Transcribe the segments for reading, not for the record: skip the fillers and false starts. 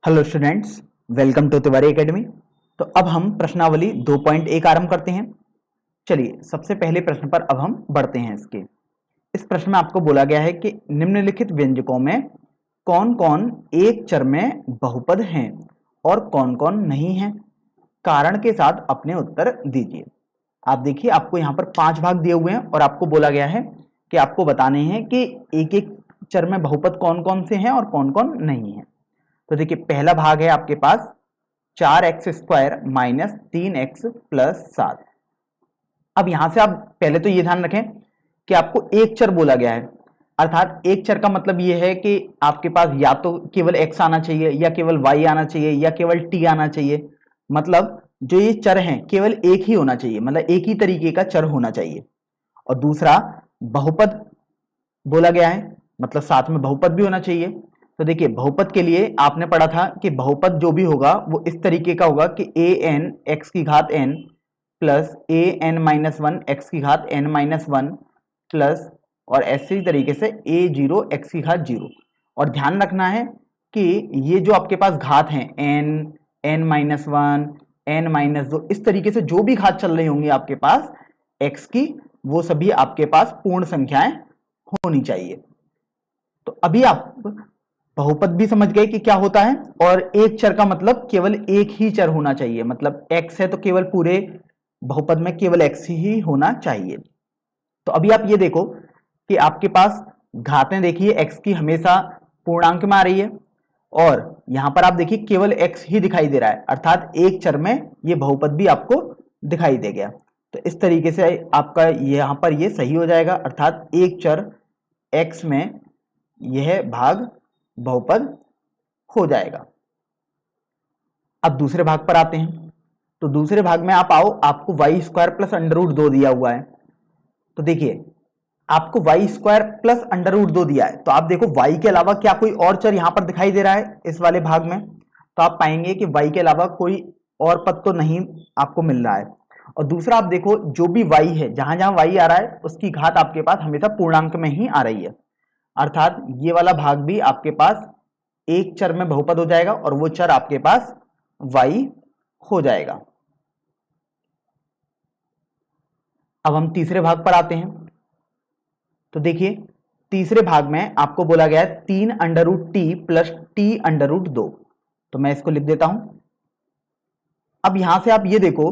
Hello students, welcome to Tiwari academy. तो अब हम प्रश्नावली 2.1 आरंभ करते हैं। चलिए सबसे पहले प्रश्न पर अब हम बढ़ते हैं। इस प्रश्न में आपको बोला गया है कि निम्नलिखित व्यंजकों में कौन कौन एक चर में बहुपद हैं और कौन कौन नहीं हैं। कारण के साथ अपने उत्तर दीजिए। आप देखिए, आपको यहाँ पर 5 भाग दिए हुए हैं और आपको बोला गया है कि आपको बताने हैं कि एक एक चर में बहुपद कौन कौन से हैं और कौन कौन नहीं है। तो देखिए, पहला भाग है आपके पास 4x² माइनस 3x प्लस 7। अब यहां से आप पहले तो ये ध्यान रखें कि आपको एक चर बोला गया है, अर्थात एक चर का मतलब ये है कि आपके पास या तो केवल x आना चाहिए या केवल y आना चाहिए या केवल t आना चाहिए। मतलब जो ये चर हैं केवल एक ही होना चाहिए, मतलब एक ही तरीके का चर होना चाहिए। और दूसरा, बहुपद बोला गया है, मतलब साथ में बहुपद भी होना चाहिए। तो देखिए, बहुपद के लिए आपने पढ़ा था कि बहुपद जो भी होगा वो इस तरीके का होगा कि ए एन एक्स की घात N plus A N minus one x की घात एन माइनस वन प्लस और ऐसे तरीके से ए जीरो एक्स की घात जीरो। और ध्यान रखना है कि ये जो आपके पास घात हैं n n minus one n minus दो, इस तरीके से जो भी घात चल रही होंगी आपके पास एक्स की, वो सभी आपके पास पूर्ण संख्याएं होनी चाहिए। तो अभी आप बहुपद भी समझ गए कि क्या होता है, और एक चर का मतलब केवल एक ही चर होना चाहिए। मतलब x है तो केवल पूरे बहुपद में केवल x ही होना चाहिए। तो अभी आप ये देखो कि आपके पास घातें देखिए x की हमेशा पूर्णांक में आ रही है, और यहां पर आप देखिए केवल x ही दिखाई दे रहा है, अर्थात एक चर में ये बहुपद भी आपको दिखाई दे गया। तो इस तरीके से आपका यहां पर ये सही हो जाएगा, अर्थात एक चर x में यह भाग बहुपद हो जाएगा। अब दूसरे भाग पर आते हैं। तो दूसरे भाग में आप आओ, आपको y² प्लस अंडर रूट 2 दिया हुआ है। तो देखिए, आपको y² प्लस अंडर रूट 2 दिया है, तो आप देखो y के अलावा क्या कोई और चर यहां पर दिखाई दे रहा है इस वाले भाग में। तो आप पाएंगे कि y के अलावा कोई और पद तो नहीं आपको मिल रहा है। और दूसरा, आप देखो जो भी y है, जहां जहां y आ रहा है उसकी घात आपके पास हमेशा पूर्णांक में ही आ रही है, अर्थात ये वाला भाग भी आपके पास एक चर में बहुपद हो जाएगा और वो चर आपके पास y हो जाएगा। अब हम तीसरे भाग पर आते हैं। तो देखिए, तीसरे भाग में आपको बोला गया है 3 under root t plus t under root 2। तो मैं इसको लिख देता हूं। अब यहां से आप ये देखो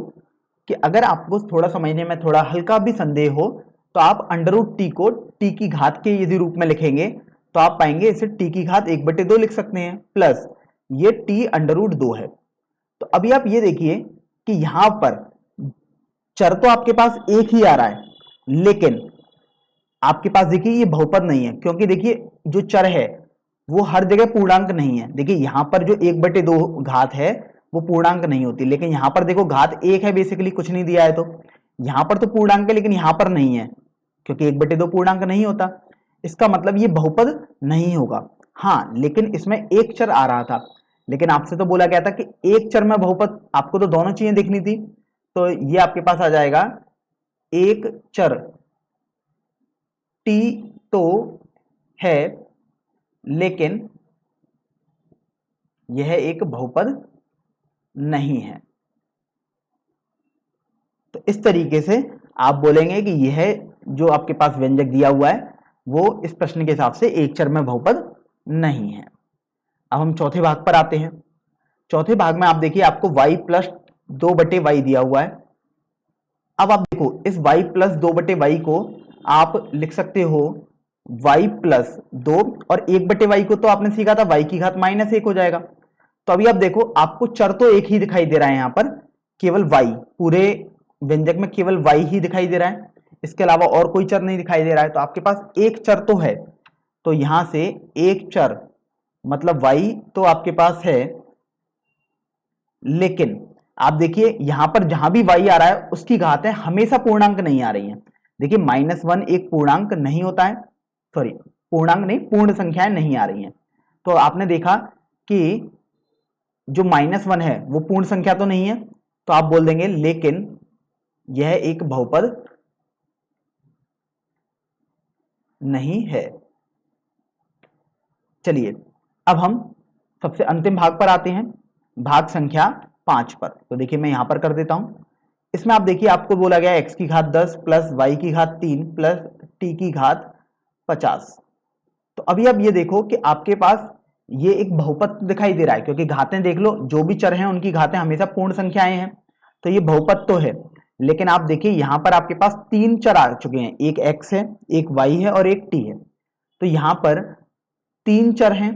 कि अगर आपको थोड़ा समझने में थोड़ा हल्का भी संदेह हो, तो आप अंडर रूट टी को टी की घात के यदि रूप में लिखेंगे तो आप पाएंगे इसे टी की घात 1/2 लिख सकते हैं, प्लस ये टी अंडर रूट 2 है। तो अभी आप ये देखिए कि यहां पर चर तो आपके पास एक ही आ रहा है, लेकिन आपके पास देखिए ये बहुपद नहीं है, क्योंकि देखिए जो चर है वो हर जगह पूर्णांक नहीं है। देखिए यहां पर जो 1/2 घात है वो पूर्णांक नहीं होती, लेकिन यहां पर देखो घात एक है, बेसिकली कुछ नहीं दिया है, तो यहां पर तो पूर्णांक है लेकिन यहां पर नहीं है, क्योंकि 1/2 पूर्णांक नहीं होता। इसका मतलब ये बहुपद नहीं होगा। हाँ, लेकिन इसमें एक चर आ रहा था, लेकिन आपसे तो बोला गया था कि एक चर में बहुपद, आपको तो दोनों चीजें देखनी थी। तो ये आपके पास आ जाएगा एक चर टी तो है, लेकिन यह एक बहुपद नहीं है। तो इस तरीके से आप बोलेंगे कि यह जो आपके पास व्यंजक दिया हुआ है वो इस प्रश्न के हिसाब से एक चर में बहुपद नहीं है। अब हम चौथे भाग पर आते हैं। चौथे भाग में आप देखिए, आपको y प्लस 2/y दिया हुआ है। अब आप देखो इस y प्लस 2/y को आप लिख सकते हो y प्लस 2, और 1/y को तो आपने सीखा था y की घात -1 हो जाएगा। तो अभी आप देखो, आपको चर तो एक ही दिखाई दे रहा है यहां पर, केवल y, पूरे व्यंजक में केवल y ही दिखाई दे रहा है, इसके अलावा और कोई चर नहीं दिखाई दे रहा है। तो आपके पास एक चर तो है, तो यहां से एक चर मतलब y तो आपके पास है, लेकिन आप देखिए यहां पर जहां भी y आ रहा है उसकी घातें हमेशा पूर्णांक नहीं आ रही हैं। देखिए -1 एक पूर्णांक नहीं होता है, सॉरी पूर्णांक नहीं, पूर्ण संख्याएं नहीं आ रही हैं। तो आपने देखा कि जो -1 है वो पूर्ण संख्या तो नहीं है, तो आप बोल देंगे लेकिन यह एक बहुपद नहीं है। चलिए अब हम सबसे अंतिम भाग पर आते हैं, भाग संख्या 5 पर। तो देखिए मैं यहां पर कर देता हूं। इसमें आप देखिए आपको बोला गया x की घात 10 प्लस y की घात 3 प्लस t की घात 50। तो अभी अब ये देखो कि आपके पास ये एक बहुपद दिखाई दे रहा है, क्योंकि घातें देख लो, जो भी चर हैं उनकी घातें हमेशा पूर्ण संख्याएं हैं, तो ये बहुपद तो है। लेकिन आप देखिए यहां पर आपके पास 3 चर आ चुके हैं, एक x है, एक y है और एक t है। तो यहां पर 3 चर हैं,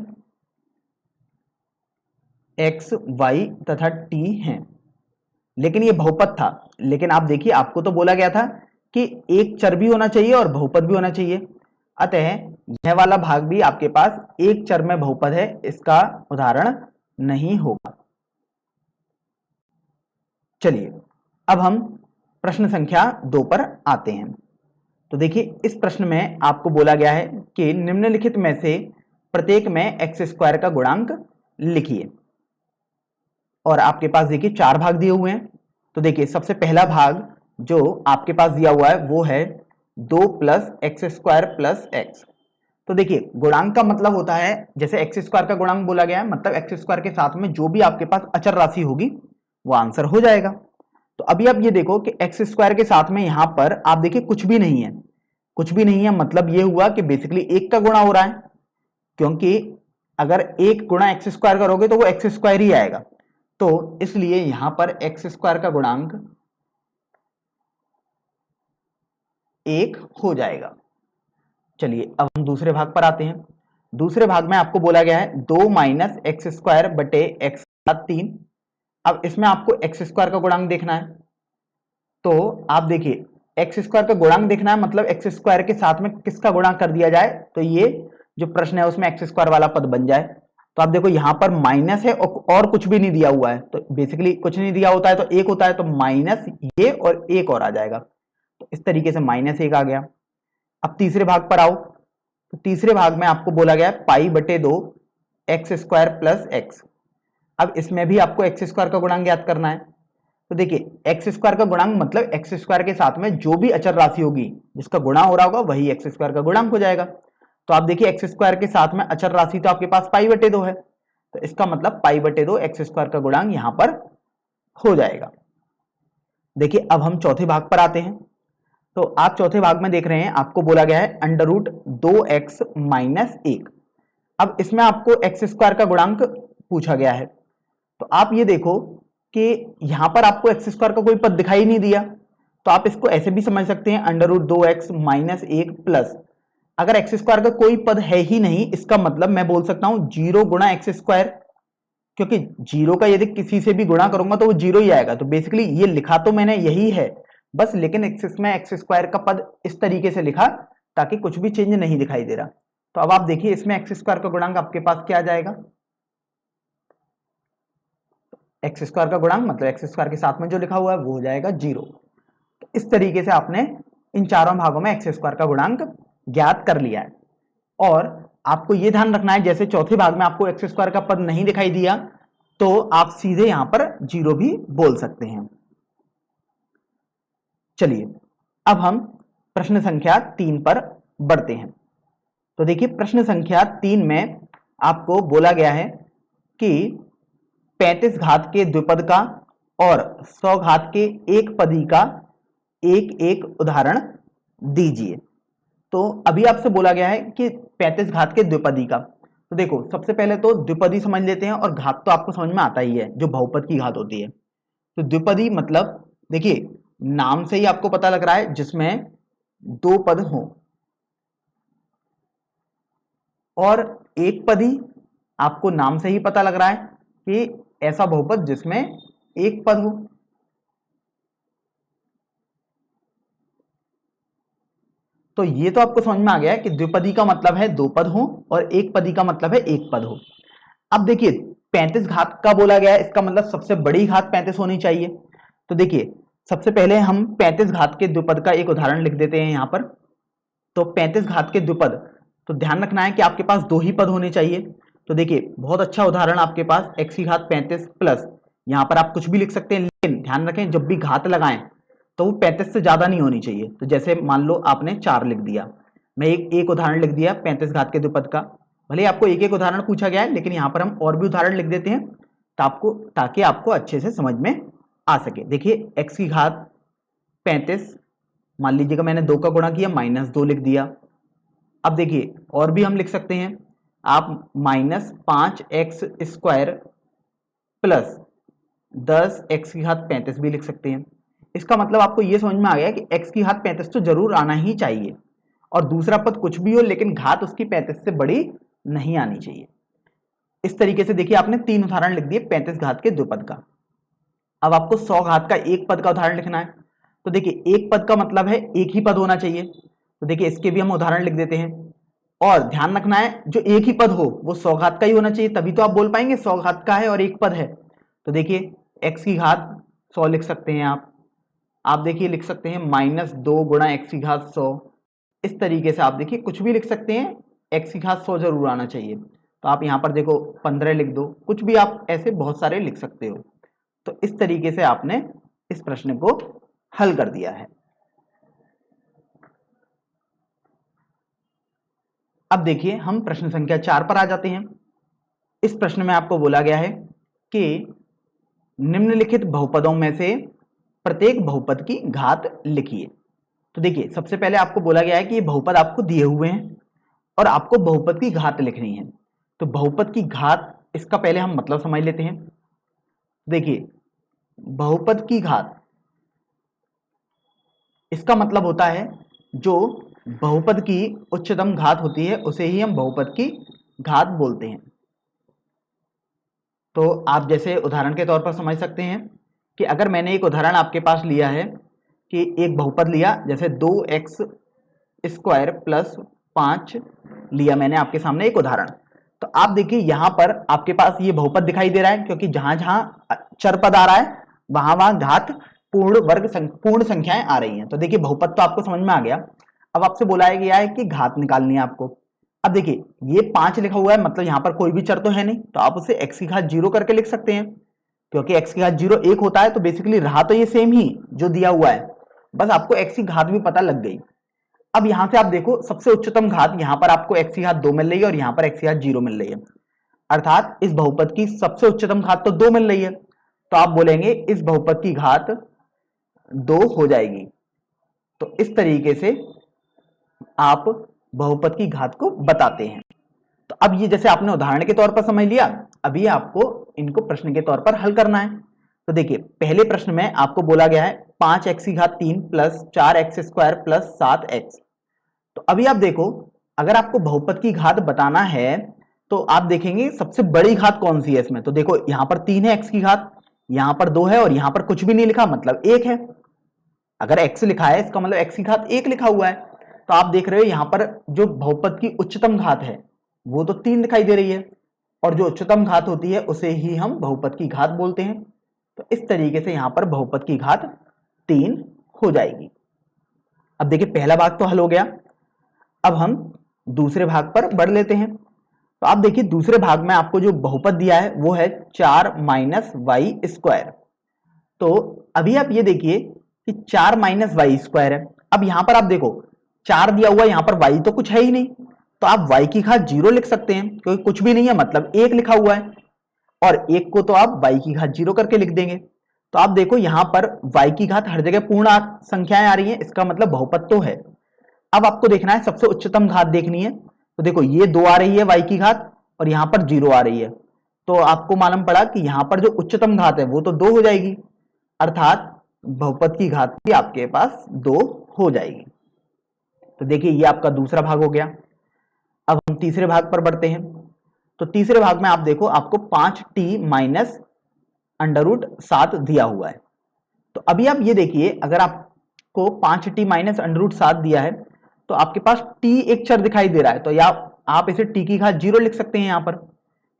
x, y तथा t हैं। लेकिन ये बहुपद था। लेकिन आप देखिए आपको तो बोला गया था कि एक चर भी होना चाहिए और बहुपद भी होना चाहिए, अतः यह वाला भाग भी आपके पास एक चर में बहुपद है, इसका उदाहरण नहीं होगा। चलिए अब हम प्रश्न संख्या 2 पर आते हैं। तो देखिए इस प्रश्न में आपको बोला गया है कि निम्नलिखित में से प्रत्येक में एक्स स्क्वायर का गुणांक लिखिए। और आपके पास देखिए 4 भाग दिए हुए हैं। तो देखिए सबसे पहला भाग जो आपके पास दिया हुआ है वो है 2 plus x square plus x. तो देखिए गुणांक का मतलब होता है, जैसे एक्स स्क्वायर का गुणांक बोला गया है, मतलब एक्स स्क्वायर के साथ में जो भी आपके पास अचर राशि होगी वो आंसर हो जाएगा। तो अभी आप ये देखो कि एक्स स्क्वायर के साथ में यहां पर आप देखिए कुछ भी नहीं है, कुछ भी नहीं है, मतलब ये हुआ कि बेसिकली एक का गुणा हो रहा है, क्योंकि अगर एक गुणा एक्स स्क्वायर करोगे तो वो एक्स स्क्वायर ही आएगा। तो इसलिए यहां पर एक्स स्क्वायर का गुणांक 1 हो जाएगा। चलिए अब हम दूसरे भाग पर आते हैं। दूसरे भाग में आपको बोला गया है 2 माइनस एक्स स्क्वायर बटे एक्स का 3। अब इसमें आपको एक्स स्क्वायर का गुणांक देखना है। तो आप देखिए एक्स स्क्वायर का गुणांक देखना है, मतलब एक्स स्क्वायर के साथ में किसका गुणा कर दिया जाए तो ये जो प्रश्न है उसमें एक्स स्क्वायर वाला पद बन जाए। तो आप देखो यहां पर माइनस है और कुछ भी नहीं दिया हुआ है, तो बेसिकली कुछ नहीं दिया होता है तो एक होता है, तो माइनस ये और एक और आ जाएगा। तो इस तरीके से -1 आ गया। अब तीसरे भाग पर आओ। तो तीसरे भाग में आपको बोला गया है पाई बटे 2 एक्स स्क्वायर प्लस एक्स। अब इसमें भी आपको एक्स स्क्वायर का गुणांक ज्ञात करना है। तो देखिए एक्स स्क्वायर का गुणांक मतलब एक्स स्क्वायर के साथ में जो भी अचर राशि होगी जिसका गुणा हो रहा होगा वही एक्स स्क्वायर का गुणांक हो जाएगा। तो आप देखिए एक्स स्क्वायर के साथ में अचर राशि तो आपके पास पाई बटे 2 है, तो इसका मतलब पाई बटे 2 एक्स स्क्वायर का गुणांक यहां पर हो जाएगा। देखिए अब हम चौथे भाग पर आते हैं। तो आप चौथे भाग में देख रहे हैं आपको बोला गया है अंडर रूट 2x माइनस 1। अब इसमें आपको एक्स स्क्वायर का गुणांक पूछा गया है। तो आप ये देखो कि यहां पर आपको एक्स स्क्वायर का कोई पद दिखाई नहीं दिया, तो आप इसको ऐसे भी समझ सकते हैं under root 2x minus 1 plus, अगर एक्स स्क्वायर का कोई पद है ही नहीं इसका मतलब मैं बोल सकता हूं 0 गुणा एक्स स्क्वायर, क्योंकि 0 का यदि किसी से भी गुणा करूंगा तो वो 0 ही आएगा। तो बेसिकली ये लिखा तो मैंने यही है बस, लेकिन इसमें एक्स स्क्वायर का पद इस तरीके से लिखा ताकि कुछ भी चेंज नहीं दिखाई दे रहा। तो अब आप देखिए इसमें एक्स स्क्वायर का गुणांक आपके पास क्या आ जाएगा, एक्स स्क्वायर का गुणांक मतलब एक्स स्क्वायर के साथ में जो लिखा हुआ है वो हो जाएगा 0। तो इस तरीके से आपने इन चारों भागों में एक्स स्क्वायर का गुणांक ज्ञात कर लिया है। और आपको यह ध्यान रखना है जैसे चौथे भाग में आपको एक्स स्क्वायर का पद नहीं दिखाई दिया तो आप सीधे यहां पर 0 भी बोल सकते हैं। चलिए अब हम प्रश्न संख्या 3 पर बढ़ते हैं। तो देखिए प्रश्न संख्या 3 में आपको बोला गया है कि 35 घात के द्विपद का और 100 घात के एक पदी का एक एक उदाहरण दीजिए। तो अभी आपसे बोला गया है कि 35 घात के द्विपदी का। तो देखो सबसे पहले तो द्विपदी समझ लेते हैं, और घात तो आपको समझ में आता ही है जो बहुपद की घात होती है। तो द्विपदी मतलब देखिए नाम से ही आपको पता लग रहा है जिसमें 2 पद हो, और एक पदी आपको नाम से ही पता लग रहा है कि ऐसा बहुपद जिसमें एक पद हो। तो ये तो आपको समझ में आ गया है कि द्विपदी का मतलब है 2 पद हो और एक पदी का मतलब है एक पद हो। अब देखिए 35 घात का बोला गया है, इसका मतलब सबसे बड़ी घात 35 होनी चाहिए। तो देखिए सबसे पहले हम 35 घात के द्विपद का एक उदाहरण लिख देते हैं यहां पर। तो 35 घात के द्विपद, तो ध्यान रखना है कि आपके पास 2 ही पद होने चाहिए। तो देखिए बहुत अच्छा उदाहरण आपके पास x की घात 35 प्लस, यहां पर आप कुछ भी लिख सकते हैं, लेकिन ध्यान रखें जब भी घात लगाएं तो वो 35 से ज्यादा नहीं होनी चाहिए। तो जैसे मान लो आपने 4 लिख दिया, मैं एक उदाहरण लिख दिया 35 घात के द्विपद का। भले आपको एक एक उदाहरण पूछा गया है, लेकिन यहाँ पर हम और भी उदाहरण लिख देते हैं ताकि आपको अच्छे से समझ में आ सके। देखिए x की घात 35, मान लीजिएगा मैंने 2 का गुणा किया, -2 लिख दिया। अब देखिए और भी हम लिख सकते हैं, आप -5x² प्लस 10x की घात 35 भी लिख सकते हैं। इसका मतलब आपको ये समझ में आ गया कि x की घात 35 तो जरूर आना ही चाहिए, और दूसरा पद कुछ भी हो लेकिन घात उसकी 35 से बड़ी नहीं आनी चाहिए। इस तरीके से देखिए आपने 3 उदाहरण लिख दिए 35 घात के 2 पद का। अब आपको 100 घात का 1 पद का उदाहरण लिखना है। तो देखिए 1 पद का मतलब है एक ही पद होना चाहिए, तो देखिए इसके भी हम उदाहरण लिख देते हैं। और ध्यान रखना है जो एक ही पद हो वो 100 घात का ही होना चाहिए, तभी तो आप बोल पाएंगे 100 घात का है और एक पद है। तो देखिए x की घात 100 लिख सकते हैं आप देखिए लिख सकते हैं -2 गुणा x की घात 100। इस तरीके से आप देखिए कुछ भी लिख सकते हैं, x की घात 100 जरूर आना चाहिए। तो आप यहाँ पर देखो 15 लिख दो, कुछ भी आप ऐसे बहुत सारे लिख सकते हो। तो इस तरीके से आपने इस प्रश्न को हल कर दिया है। अब देखिए हम प्रश्न संख्या 4 पर आ जाते हैं। इस प्रश्न में आपको बोला गया है कि निम्नलिखित बहुपदों में से प्रत्येक बहुपद की घात लिखिए। तो देखिए सबसे पहले आपको बोला गया है कि ये बहुपद आपको दिए हुए हैं और आपको बहुपद की घात लिखनी है। तो बहुपद की घात, इसका पहले हम मतलब समझ लेते हैं। देखिए बहुपद की घात, इसका मतलब होता है जो बहुपद की उच्चतम घात होती है उसे ही हम बहुपद की घात बोलते हैं। तो आप जैसे उदाहरण के तौर पर समझ सकते हैं कि अगर मैंने एक उदाहरण आपके पास लिया है कि एक बहुपद लिया, जैसे 2x² प्लस 5 लिया मैंने आपके सामने एक उदाहरण। तो आप देखिए यहां पर आपके पास ये बहुपद दिखाई दे रहा है, क्योंकि जहां जहां चर पद आ रहा है वहां वहां घात पूर्ण संख्याएं आ रही हैं। तो देखिए बहुपद तो आपको समझ में आ गया। अब आपसे बोला गया है कि घात निकालनी है आपको। अब देखिए ये 5 लिखा हुआ है, मतलब यहाँ पर कोई भी चर तो है नहीं, तो आप उसे x की घात 0 करके लिख सकते हैं, क्योंकि x की घात 0 1 होता है। तो बेसिकली रहा तो ये सेम ही जो दिया हुआ है, बस आपको x की घात भी पता लग गई। अब यहां से आप देखो सबसे उच्चतम घात, यहां पर आपको x की घात 2 मिल रही है और यहां पर x की घात 0 मिल रही है, अर्थात इस बहुपद की सबसे उच्चतम घात तो 2 मिल रही है। तो आप बोलेंगे इस बहुपद की घात 2 हो जाएगी। तो इस तरीके से आप बहुपद की घात को बताते हैं। तो अब ये जैसे आपने उदाहरण के तौर पर समझ लिया, अभी आपको इनको प्रश्न के तौर पर हल करना है। तो देखिए पहले प्रश्न में आपको बोला गया है 5x की घात 3 प्लस 4x² प्लस 7x। तो अभी आप देखो अगर आपको बहुपद की घात बताना है तो आप देखेंगे सबसे बड़ी घात कौन सी है इसमें। तो देखो यहां पर 3 है x की घात, यहां पर 2 है और यहां पर कुछ भी नहीं लिखा, मतलब 1 है। अगर x लिखा है इसका मतलब x की घात 1 लिखा हुआ है। तो आप देख रहे हो यहां पर जो बहुपद की उच्चतम घात है वो तो 3 दिखाई दे रही है, और जो उच्चतम घात होती है उसे ही हम बहुपद की घात बोलते हैं। तो इस तरीके से यहां पर बहुपद की घात 3 हो जाएगी। अब देखिए पहला भाग तो हल हो गया, अब हम दूसरे भाग पर बढ़ लेते हैं। तो आप देखिए दूसरे भाग में आपको जो बहुपद दिया है वो है 4 माइनस वाई स्क्वायर। तो अभी आप ये देखिए कि 4 माइनस वाई स्क्वायर है। अब यहां पर आप देखो 4 दिया हुआ है, यहां पर y तो कुछ है ही नहीं, तो आप y की घात 0 लिख सकते हैं, क्योंकि कुछ भी नहीं है, मतलब 1 लिखा हुआ है, और 1 को तो आप y की घात 0 करके लिख देंगे। तो आप देखो यहां पर y की घात हर जगह पूर्ण संख्याएं आ रही हैं, इसका मतलब बहुपद तो है। अब आपको देखना है सबसे उच्चतम घात देखनी है। तो देखो ये 2 आ रही है y की घात और यहां पर 0 आ रही है, तो आपको मालूम पड़ा कि यहां पर जो उच्चतम घात है वो तो 2 हो जाएगी, अर्थात बहुपद की घात भी आपके पास 2 हो जाएगी। तो देखिए ये आपका दूसरा भाग हो गया। अब हम तीसरे भाग पर बढ़ते हैं। तो तीसरे भाग में आप देखो आपको 5t माइनस √7 दिया हुआ है। तो अभी आप ये देखिए अगर आपको 5t माइनस √7 दिया है तो आपके पास t एक चर दिखाई दे रहा है, तो या आप इसे t की घात 0 लिख सकते हैं यहां पर,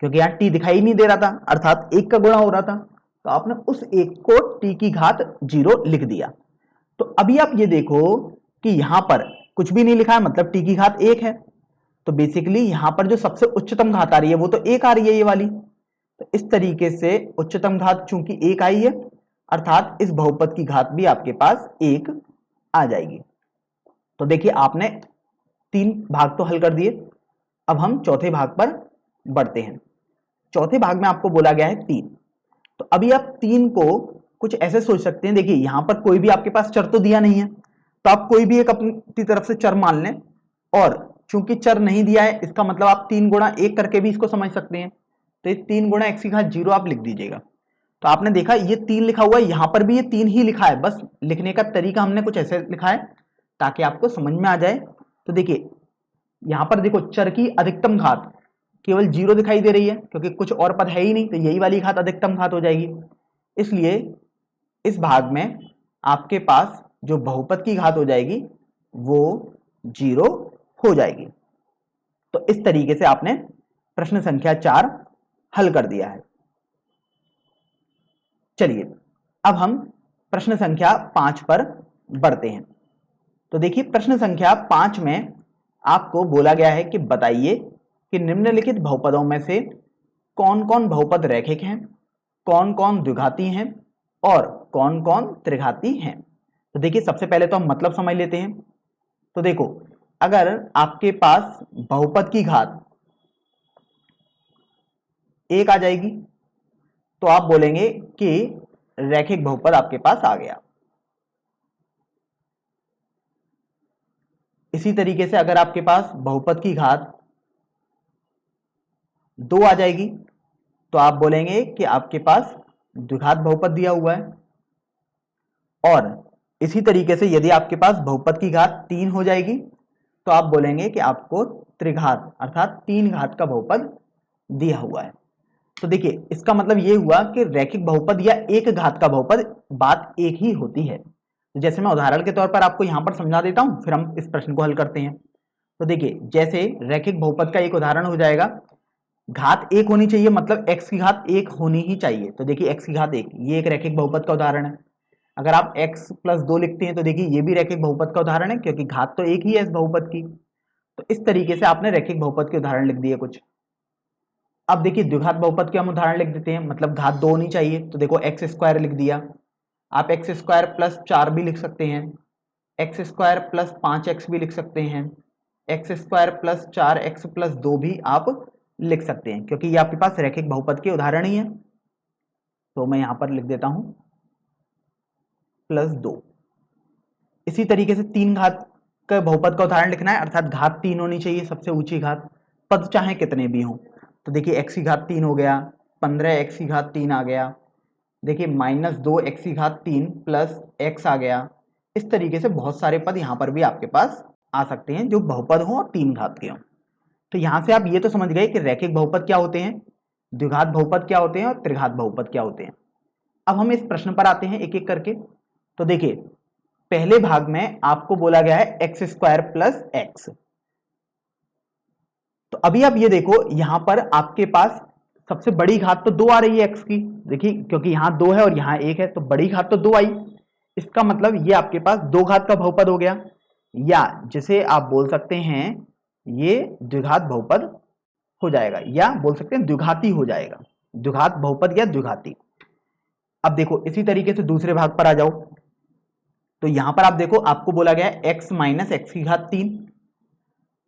क्योंकि यहाँ t दिखाई नहीं दे रहा था, अर्थात 1 का गुणा हो रहा था, तो आपने उस 1 को t की घात 0 लिख दिया। तो अभी आप ये देखो कि यहां पर कुछ भी नहीं लिखा है, मतलब t की घात 1 है, तो बेसिकली यहां पर जो सबसे उच्चतम घात आ रही है वो तो 1 आ रही है, ये वाली। तो इस तरीके से उच्चतम घात चूंकि 1 आई है, अर्थात इस बहुपद की घात भी आपके पास 1 आ जाएगी। तो देखिए आपने 3 भाग तो हल कर दिए। अब हम चौथे भाग पर बढ़ते हैं। चौथे भाग में आपको बोला गया है 3। तो अभी आप 3 को कुछ ऐसे सोच सकते हैं, देखिए यहां पर कोई भी आपके पास चर तो दिया नहीं है, तो आप कोई भी एक अपनी तरफ से चर मान लें, और चूंकि चर नहीं दिया है इसका मतलब आप 3 गुणा 1 करके भी इसको समझ सकते हैं। तो ये 3 गुणा x की घात 0 आप लिख दीजिएगा। तो आपने देखा ये 3 लिखा हुआ है, यहां पर भी ये 3 ही लिखा है, बस लिखने का तरीका हमने कुछ ऐसे लिखा है ताकि आपको समझ में आ जाए। तो देखिए यहां पर देखो चर की अधिकतम घात केवल 0 दिखाई दे रही है, क्योंकि कुछ और पद है ही नहीं, तो यही वाली घात अधिकतम घात हो जाएगी। इसलिए इस भाग में आपके पास जो बहुपद की घात हो जाएगी वो 0 हो जाएगी। तो इस तरीके से आपने प्रश्न संख्या 4 हल कर दिया है। चलिए अब हम प्रश्न संख्या 5 पर बढ़ते हैं। तो देखिए प्रश्न संख्या 5 में आपको बोला गया है कि बताइए कि निम्नलिखित बहुपदों में से कौन कौन बहुपद रैखिक हैं, कौन कौन द्विघाती हैं और कौन कौन त्रिघाती हैं। तो देखिए सबसे पहले तो हम मतलब समझ लेते हैं। तो देखो अगर आपके पास बहुपद की घात 1 आ जाएगी तो आप बोलेंगे कि रैखिक बहुपद आपके पास आ गया। इसी तरीके से अगर आपके पास बहुपद की घात 2 आ जाएगी तो आप बोलेंगे कि आपके पास द्विघात बहुपद दिया हुआ है। और इसी तरीके से यदि आपके पास बहुपद की घात 3 हो जाएगी तो आप बोलेंगे कि आपको त्रिघात अर्थात 3 घात का बहुपद दिया हुआ है। तो देखिए इसका मतलब ये हुआ कि रैखिक बहुपद या एक घात का बहुपद बात एक ही होती है। तो जैसे मैं उदाहरण के तौर पर आपको यहां पर समझा देता हूं, फिर हम इस प्रश्न को हल करते हैं। तो देखिए जैसे रैखिक बहुपद का एक उदाहरण हो जाएगा, घात 1 होनी चाहिए, मतलब x की घात 1 होनी ही चाहिए। तो देखिए x की घात 1 ये एक रैखिक बहुपद का उदाहरण है। अगर आप x प्लस 2 लिखते हैं तो देखिए ये भी रैखिक बहुपद का उदाहरण है, क्योंकि घात तो एक ही है इस बहुपद की। तो इस तरीके से आपने रैखिक बहुपद के उदाहरण लिख दिए कुछ। अब देखिए द्विघात बहुपद के हम उदाहरण लिख देते हैं, मतलब घात 2 होनी चाहिए। तो देखो एक्स स्क्वायर लिख दिया, आप एक्स स्क्वायर प्लस 4 भी लिख सकते हैं, एक्स स्क्वायर प्लस 5x भी लिख सकते हैं, x square plus 4x plus 2 भी आप लिख सकते हैं, क्योंकि ये आपके पास रैखिक बहुपद के उदाहरण ही है। तो मैं यहां पर लिख देता हूं प्लस 2। इसी तरीके से 3 घात का बहुपद का उदाहरण लिखना है, अर्थात घात 3 होनी चाहिए, सबसे ऊंची घात, पद चाहे कितने भी हों। तो देखिए x की घात 3 हो गया, 15x की घात 3 आ गया, देखिए -2x की घात 3 प्लस x आ गया। इस तरीके से बहुत सारे पद यहाँ पर भी आपके पास आ सकते हैं जो बहुपद हों और 3 घात के हों। तो यहाँ से आप ये तो समझ गए कि रैखिक बहुपद क्या होते हैं, द्विघात बहुपद क्या होते हैं और त्रिघात बहुपद क्या होते हैं। अब हम इस प्रश्न पर आते हैं एक एक करके। तो देखिए पहले भाग में आपको बोला गया है एक्स स्क्वायर प्लस एक्स। तो अभी आप ये देखो यहां पर आपके पास सबसे बड़ी घात तो 2 आ रही है x की, देखिए क्योंकि यहां 2 है और यहां 1 है तो बड़ी घात तो 2 आई। इसका मतलब ये आपके पास 2 घात का बहुपद हो गया, या जिसे आप बोल सकते हैं ये द्विघात बहुपद हो जाएगा, या बोल सकते हैं द्विघाती हो जाएगा, द्विघात बहुपद या द्विघाती। अब देखो इसी तरीके से दूसरे भाग पर आ जाओ। तो यहां पर आप देखो आपको बोला गया है x माइनस एक्स की घात 3।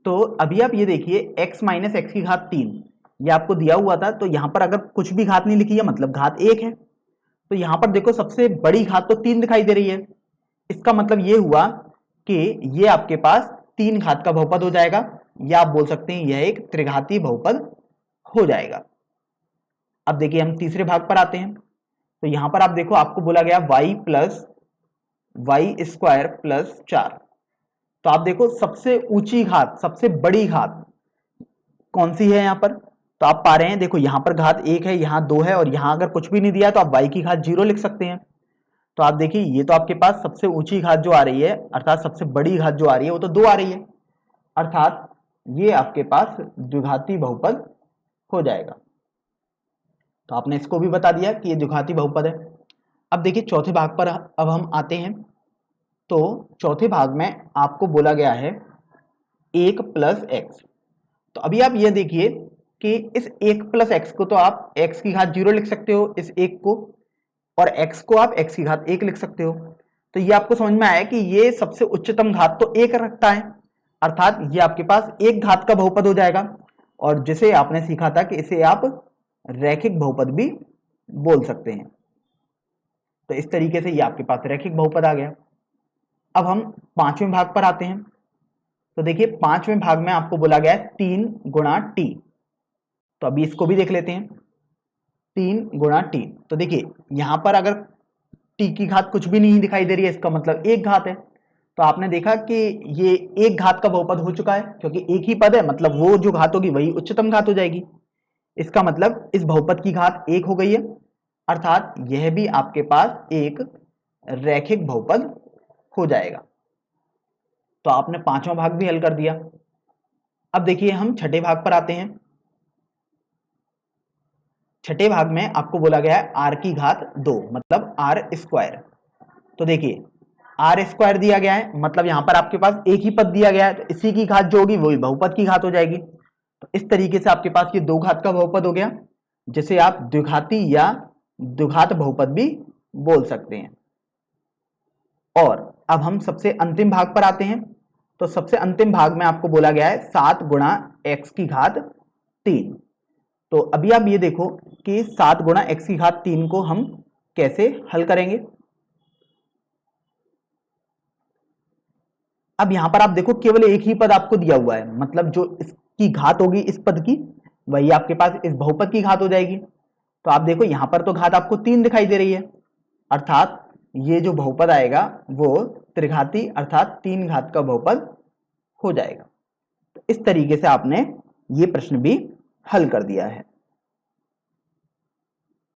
तो अभी आप ये देखिए x माइनस एक्स की घात 3 ये आपको दिया हुआ था, तो यहां पर अगर कुछ भी घात नहीं लिखी है मतलब घात 1 है, तो यहां पर देखो सबसे बड़ी घात तो 3 दिखाई दे रही है। इसका मतलब ये हुआ कि ये आपके पास 3 घात का बहुपद हो जाएगा, या आप बोल सकते हैं यह एक त्रिघाती बहुपद हो जाएगा। अब देखिए हम तीसरे भाग पर आते हैं। तो यहां पर आप देखो आपको बोला गया y plus y square plus 4। तो आप देखो सबसे ऊंची घात, सबसे बड़ी घात कौन सी है यहां पर, तो आप पा रहे हैं देखो यहां पर घात 1 है, यहां 2 है और यहां अगर कुछ भी नहीं दिया तो आप y की घात 0 लिख सकते हैं। तो आप देखिए ये तो आपके पास सबसे ऊंची घात जो आ रही है अर्थात सबसे बड़ी घात जो आ रही है वो तो 2 आ रही है, अर्थात ये आपके पास द्विघाती बहुपद हो जाएगा। तो आपने इसको भी बता दिया कि ये द्विघाती बहुपद है। अब देखिए चौथे भाग पर अब हम आते हैं। तो चौथे भाग में आपको बोला गया है 1 प्लस एक्स। तो अभी आप ये देखिए कि इस 1 प्लस एक्स को तो आप x की घात 0 लिख सकते हो इस 1 को, और x को आप x की घात 1 लिख सकते हो। तो ये आपको समझ में आया कि ये सबसे उच्चतम घात तो 1 रखता है, अर्थात ये आपके पास एक घात का बहुपद हो जाएगा। और जिसे आपने सीखा था कि इसे आप रैखिक बहुपद भी बोल सकते हैं। तो इस तरीके से ये आपके पास रैखिक बहुपद आ गया। अब हम पांचवें भाग पर आते हैं। तो देखिए पांचवें भाग में आपको बोला गया है 3 गुणा टी। तो अभी इसको भी देख लेते हैं। 3 गुणा टी, तो देखिए यहां पर अगर टी की घात कुछ भी नहीं दिखाई दे रही है, इसका मतलब एक घात है। तो आपने देखा कि ये एक घात का बहुपद हो चुका है, क्योंकि एक ही पद है, मतलब वो जो घात होगी वही उच्चतम घात हो जाएगी। इसका मतलब इस बहुपद की घात एक हो गई है, अर्थात यह भी आपके पास एक रैखिक बहुपद हो जाएगा। तो आपने पांचवा भाग भी हल कर दिया। अब देखिए हम छठे भाग पर आते हैं। छठे भाग में आपको बोला गया है आर की घात 2, मतलब आर स्क्वायर। तो देखिए आर स्क्वायर दिया गया है, मतलब यहां पर आपके पास एक ही पद दिया गया है, तो इसी की घात जो होगी वही बहुपद की घात हो जाएगी। तो इस तरीके से आपके पास ये दो घात का बहुपद हो गया, जिसे आप द्विघाती या द्विघात बहुपद भी बोल सकते हैं। और अब हम सबसे अंतिम भाग पर आते हैं। तो सबसे अंतिम भाग में आपको बोला गया है 7 गुणा एक्स की घात 3। तो अभी आप ये देखो कि 7 गुणा एक्स की घात 3 को हम कैसे हल करेंगे। अब यहां पर आप देखो केवल एक ही पद आपको दिया हुआ है, मतलब जो इसकी घात होगी इस पद की, वही आपके पास इस बहुपद की घात हो जाएगी। तो आप देखो यहां पर तो घात आपको 3 दिखाई दे रही है, अर्थात ये जो बहुपद आएगा वो त्रिघाती अर्थात 3 घात का बहुपद हो जाएगा। तो इस तरीके से आपने ये प्रश्न भी हल कर दिया है।